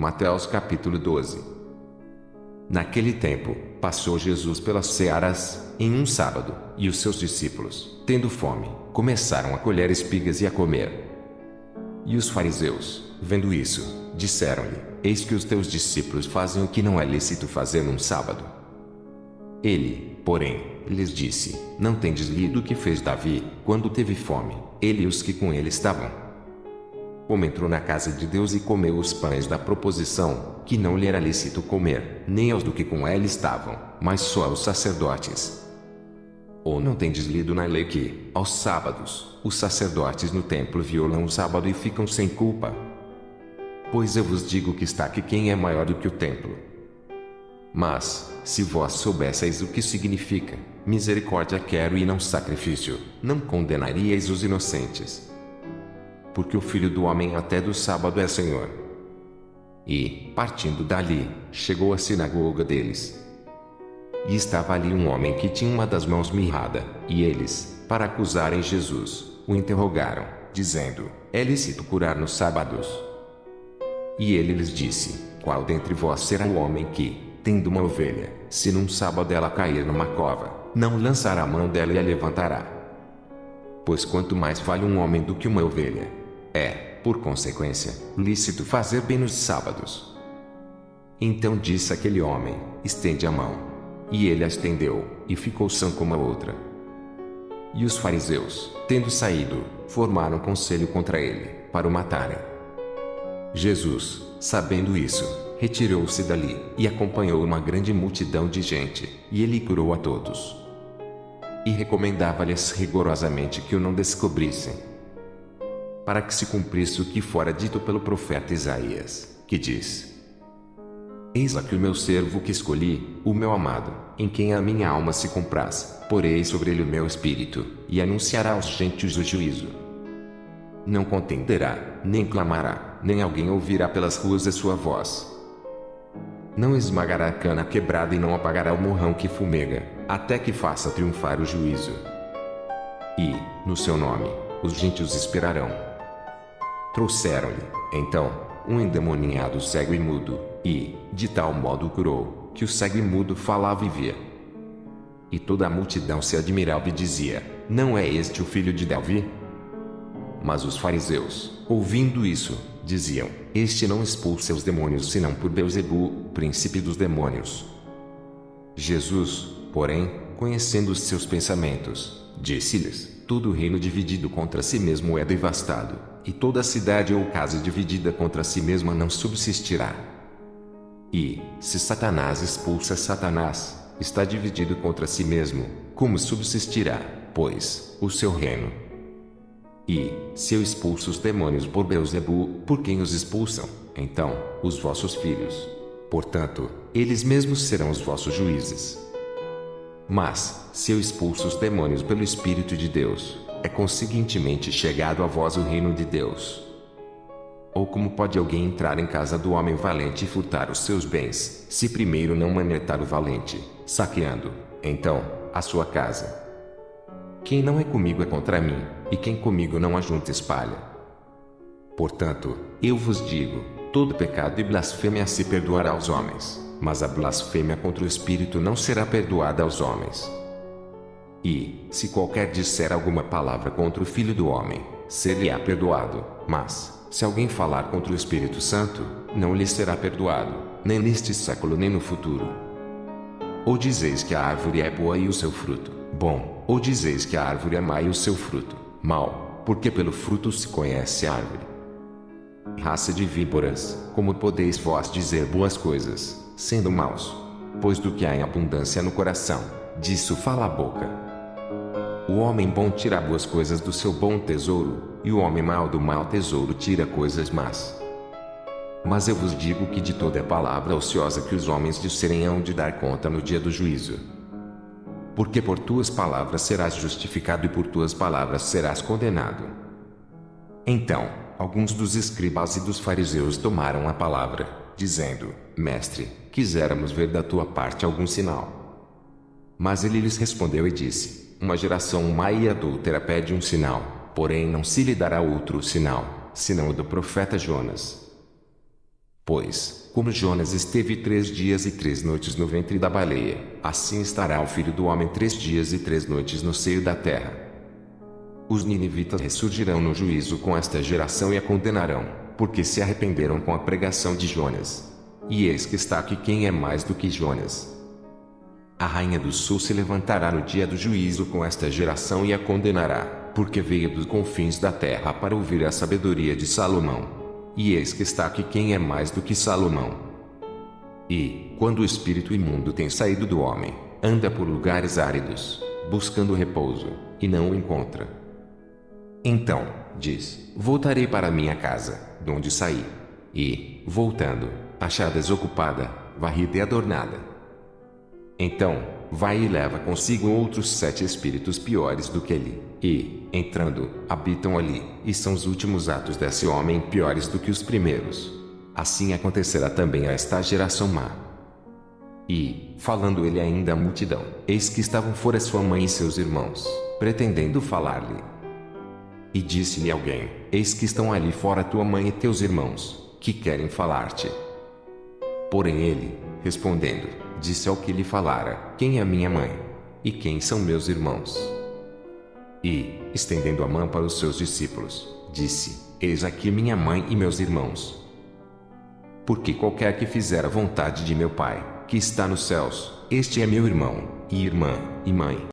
Mateus capítulo 12. Naquele tempo, passou Jesus pelas searas, em um sábado, e os seus discípulos, tendo fome, começaram a colher espigas e a comer. E os fariseus, vendo isso, disseram-lhe: Eis que os teus discípulos fazem o que não é lícito fazer num sábado. Ele, porém, lhes disse: Não tendes lido o que fez Davi, quando teve fome, ele e os que com ele estavam? Como entrou na casa de Deus e comeu os pães da proposição, que não lhe era lícito comer, nem aos do que com ele estavam, mas só aos sacerdotes. Ou não tendes lido na lei que, aos sábados, os sacerdotes no templo violam o sábado e ficam sem culpa? Pois eu vos digo que está aqui quem é maior do que o templo. Mas, se vós soubesseis o que significa, misericórdia quero e não sacrifício, não condenaríeis os inocentes. Porque o Filho do Homem até do sábado é Senhor. E, partindo dali, chegou à sinagoga deles. E estava ali um homem que tinha uma das mãos mirrada, e eles, para acusarem Jesus, o interrogaram, dizendo: É lícito curar nos sábados? E ele lhes disse: Qual dentre vós será o homem que, tendo uma ovelha, se num sábado ela cair numa cova, não lançará a mão dela e a levantará? Pois quanto mais vale um homem do que uma ovelha, é, por consequência, lícito fazer bem nos sábados. Então disse aquele homem: Estende a mão. E ele a estendeu, e ficou sã como a outra. E os fariseus, tendo saído, formaram conselho contra ele, para o matarem. Jesus, sabendo isso, retirou-se dali, e acompanhou uma grande multidão de gente, e ele curou a todos. E recomendava-lhes rigorosamente que o não descobrissem, para que se cumprisse o que fora dito pelo profeta Isaías, que diz: Eis aqui o meu servo que escolhi, o meu amado, em quem a minha alma se compraz, porei sobre ele o meu espírito, e anunciará aos gentios o juízo. Não contenderá, nem clamará, nem alguém ouvirá pelas ruas a sua voz. Não esmagará a cana quebrada e não apagará o morrão que fumega, até que faça triunfar o juízo. E, no seu nome, os gentios esperarão. Trouxeram-lhe, então, um endemoniado cego e mudo, e, de tal modo o curou, que o cego e mudo falava e via. E toda a multidão se admirava e dizia: Não é este o filho de Davi? Mas os fariseus, ouvindo isso, diziam: Este não expulsa os demônios senão por Beelzebu, príncipe dos demônios. Jesus, porém, conhecendo os seus pensamentos, disse-lhes: Todo reino dividido contra si mesmo é devastado, e toda cidade ou casa dividida contra si mesma não subsistirá. E, se Satanás expulsa Satanás, está dividido contra si mesmo, como subsistirá, pois, o seu reino? E, se eu expulso os demônios por Beelzebu, por quem os expulsam, então, os vossos filhos? Portanto, eles mesmos serão os vossos juízes. Mas, se eu expulso os demônios pelo Espírito de Deus, é conseguintemente chegado a vós o reino de Deus. Ou como pode alguém entrar em casa do homem valente e furtar os seus bens, se primeiro não manetar o valente, saqueando, então, a sua casa? Quem não é comigo é contra mim, e quem comigo não ajunta espalha. Portanto, eu vos digo, todo pecado e blasfêmia se perdoará aos homens, mas a blasfêmia contra o Espírito não será perdoada aos homens. E, se qualquer disser alguma palavra contra o Filho do Homem, ser-lhe-á perdoado, mas, se alguém falar contra o Espírito Santo, não lhe será perdoado, nem neste século nem no futuro. Ou dizeis que a árvore é boa e o seu fruto, bom, ou dizeis que a árvore é má e o seu fruto, mau, porque pelo fruto se conhece a árvore. Raça de víboras, como podeis vós dizer boas coisas, sendo maus? Pois do que há em abundância no coração, disso fala a boca. O homem bom tira boas coisas do seu bom tesouro, e o homem mau do mau tesouro tira coisas más. Mas eu vos digo que de toda palavra ociosa que os homens disserem hão de dar conta no dia do juízo. Porque por tuas palavras serás justificado e por tuas palavras serás condenado. Então, alguns dos escribas e dos fariseus tomaram a palavra, dizendo: Mestre, quiséramos ver da tua parte algum sinal. Mas ele lhes respondeu e disse: Uma geração má e adúltera pede um sinal, porém não se lhe dará outro sinal, senão o do profeta Jonas. Pois, como Jonas esteve 3 dias e 3 noites no ventre da baleia, assim estará o Filho do Homem 3 dias e 3 noites no seio da terra. Os ninivitas ressurgirão no juízo com esta geração e a condenarão, porque se arrependeram com a pregação de Jonas. E eis que está aqui quem é mais do que Jonas. A rainha do sul se levantará no dia do juízo com esta geração e a condenará, porque veio dos confins da terra para ouvir a sabedoria de Salomão. E eis que está aqui quem é mais do que Salomão. E, quando o espírito imundo tem saído do homem, anda por lugares áridos, buscando repouso, e não o encontra. Então, diz, voltarei para minha casa, de onde saí. E, voltando, achar desocupada, varrida e adornada. Então, vai e leva consigo outros 7 espíritos piores do que ele, e, entrando, habitam ali, e são os últimos atos desse homem piores do que os primeiros. Assim acontecerá também a esta geração má. E, falando ele ainda à multidão, eis que estavam fora sua mãe e seus irmãos, pretendendo falar-lhe. E disse-lhe alguém, eis que estão ali fora tua mãe e teus irmãos, que querem falar-te. Porém ele, respondendo, disse ao que lhe falara, quem é minha mãe? E quem são meus irmãos? E, estendendo a mão para os seus discípulos, disse, eis aqui minha mãe e meus irmãos. Porque qualquer que fizer a vontade de meu Pai, que está nos céus, este é meu irmão, e irmã, e mãe.